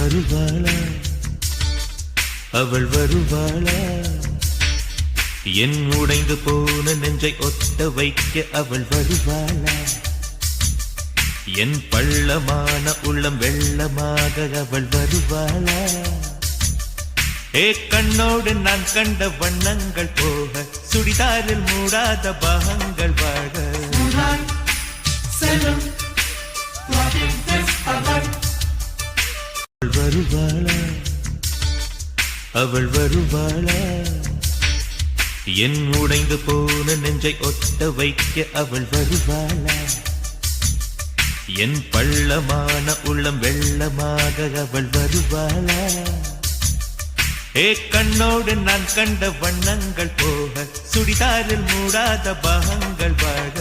வருவாளா அவள் வருவாளா என் உடைந்து போன நெஞ்சை ஒட்ட வைக்க அவள் வருவாளா என் பள்ளமான உள்ளம் வெள்ளமாக அவள் வருவாளா ஏ கண்ணோடு நான் கண்ட வண்ணங்கள் போக சுடிதாரில் மூடாத பாகங்கள் வாழ வருவாளா அவள் வருவாளா என் உடைந்து போன நெஞ்சை ஒட்ட வைக்க அவள் வருவாளா என் பள்ளமான உள்ளம் வெள்ளமாக அவள் வருவாளா ஏ கண்ணோடு நான் கண்ட வண்ணங்கள் போக சுடிதாரில் மூடாத பாகங்கள் வாழ